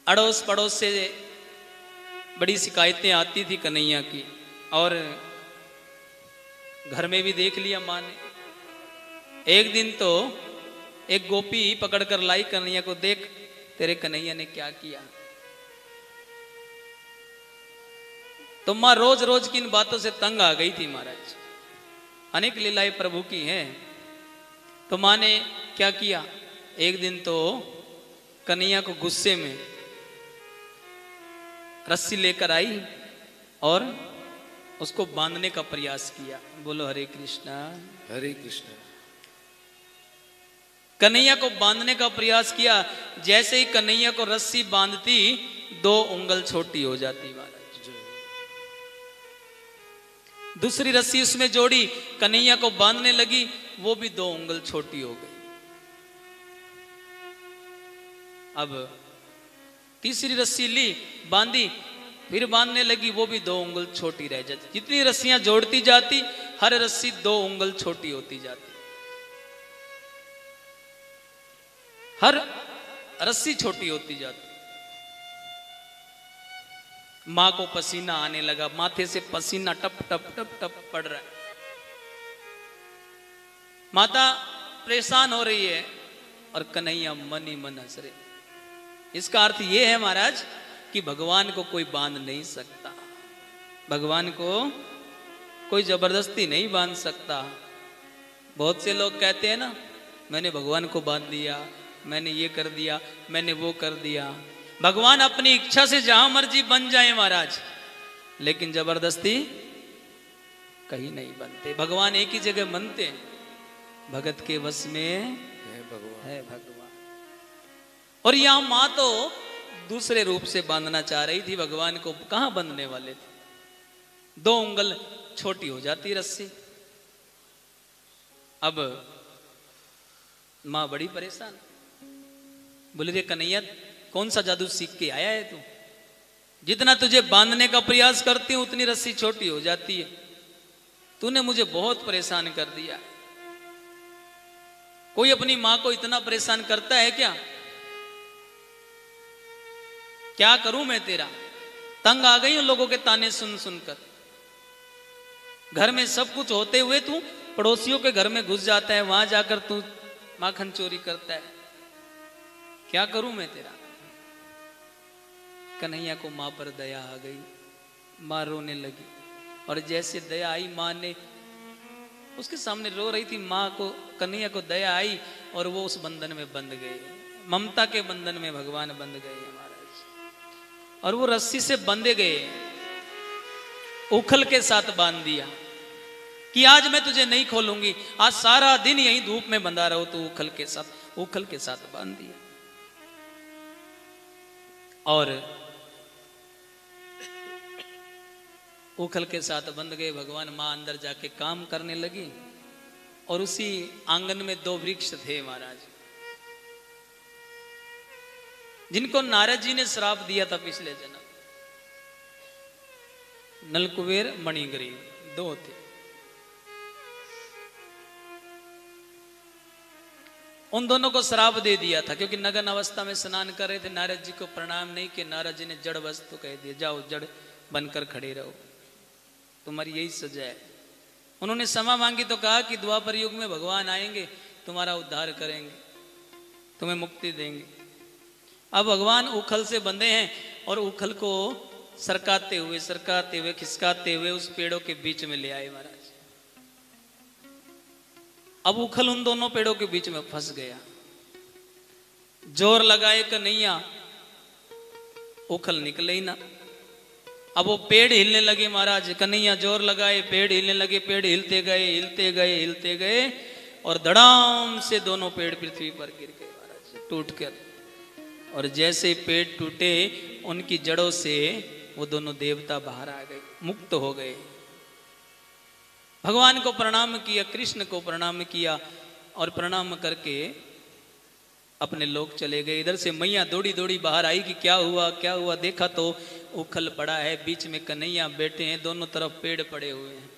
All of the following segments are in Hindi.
अड़ोस पड़ोस से बड़ी शिकायतें आती थी कन्हैया की, और घर में भी देख लिया माँ ने। एक दिन तो एक गोपी पकड़कर लाई कन्हैया को, देख तेरे कन्हैया ने क्या किया। तो माँ रोज रोज की इन बातों से तंग आ गई थी महाराज, अनेक लीलाएं प्रभु की हैं। तो माँ ने क्या किया, एक दिन तो कन्हैया को गुस्से में रस्सी लेकर आई और उसको बांधने का प्रयास किया। बोलो हरे कृष्णा हरे कृष्णा। कन्हैया को बांधने का प्रयास किया। जैसे ही कन्हैया को रस्सी बांधती, 2 उंगल छोटी हो जाती महाराज। दूसरी रस्सी उसमें जोड़ी, कन्हैया को बांधने लगी, वो भी 2 उंगल छोटी हो गई। अब तीसरी रस्सी ली, बांधी, फिर बांधने लगी, वो भी 2 उंगल छोटी रह जाती। जितनी रस्सियां जोड़ती जाती, हर रस्सी 2 उंगल छोटी होती जाती। हर रस्सी छोटी होती जाती। मां को पसीना आने लगा, माथे से पसीना टप टप टप टप पड़ रहा है। माता परेशान हो रही है और कन्हैया मन ही मन हंस रहे। इसका अर्थ यह है महाराज कि भगवान को कोई बांध नहीं सकता, भगवान को कोई जबरदस्ती नहीं बांध सकता। बहुत से लोग कहते हैं ना, मैंने भगवान को बांध दिया, मैंने ये कर दिया, मैंने वो कर दिया। भगवान अपनी इच्छा से जहां मर्जी बन जाए महाराज, लेकिन जबरदस्ती कहीं नहीं बनते। भगवान एक ही जगह बनते हैं, भगत के वश में है भगवान। और यहां मां तो दूसरे रूप से बांधना चाह रही थी, भगवान को कहां बंधने वाले थे। 2 उंगल छोटी हो जाती रस्सी। अब मां बड़ी परेशान, बोले रे कन्हैया, कौन सा जादू सीख के आया है तू? जितना तुझे बांधने का प्रयास करती हूं उतनी रस्सी छोटी हो जाती है। तूने मुझे बहुत परेशान कर दिया। कोई अपनी मां को इतना परेशान करता है क्या? क्या करूं मैं तेरा? तंग आ गई उन लोगों के ताने सुन सुनकर। घर में सब कुछ होते हुए तू पड़ोसियों के घर में घुस जाता है, वहां जाकर तू माखन चोरी करता है। क्या करूं मैं तेरा? कन्हैया को मां पर दया आ गई, मां रोने लगी। और जैसे दया आई, मां ने उसके सामने रो रही थी, मां को, कन्हैया को दया आई और वो उस बंधन में बंध गए। ममता के बंधन में भगवान बंध गए महाराज, और वो रस्सी से बंधे गए। उखल के साथ बांध दिया कि आज मैं तुझे नहीं खोलूंगी, आज सारा दिन यहीं धूप में बंधा रहो। तो उखल के साथ बांध दिया। और उखल के साथ बंध गए भगवान। मां अंदर जाके काम करने लगी, और उसी आंगन में 2 वृक्ष थे महाराज, जिनको नारद जी ने श्राप दिया था पिछले जन्म। नलकुबेर, मणिग्रीव, 2 थे। उन दोनों को श्राप दे दिया था, क्योंकि नग्न अवस्था में स्नान कर रहे थे। नारद जी को प्रणाम नहीं किया। नारद जी ने जड़ वस्तु कह दिया, जाओ जड़ बनकर खड़े रहो, तुम्हारी यही सजा है। उन्होंने क्षमा मांगी तो कहा कि द्वापर युग में भगवान आएंगे, तुम्हारा उद्धार करेंगे, तुम्हें मुक्ति देंगे। अब भगवान उखल से बंधे हैं, और उखल को सरकाते हुए खिसकाते हुए उस पेड़ों के बीच में ले आए महाराज। अब उखल उन दोनों पेड़ों के बीच में फंस गया। जोर लगाए कन्हैया, उखल निकले ही ना। अब वो पेड़ हिलने लगे महाराज। कन्हैया जोर लगाए, पेड़ हिलने लगे। पेड़ हिलते गए और धड़ाम से दोनों पेड़ पृथ्वी पर गिर गए महाराज, टूट कर। और जैसे पेड़ टूटे, उनकी जड़ों से वो दोनों देवता बाहर आ गए, मुक्त हो गए। भगवान को प्रणाम किया, कृष्ण को प्रणाम किया, और प्रणाम करके अपने लोग चले गए। इधर से मैया दौड़ी दौड़ी बाहर आई कि क्या हुआ। देखा तो उखल पड़ा है, बीच में कन्हैया बैठे हैं, दोनों तरफ पेड़ पड़े हुए हैं।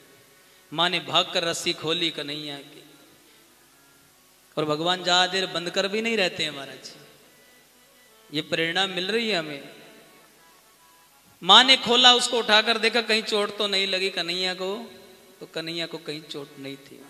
माँ ने भागकर रस्सी खोली कन्हैया की, और भगवान ज्यादा देर बंद कर भी नहीं रहते हैं महाराज। ये प्रेरणा मिल रही है हमें। माँ ने खोला, उसको उठाकर देखा कहीं चोट तो नहीं लगी कन्हैया को, तो कन्हैया को कहीं चोट नहीं थी।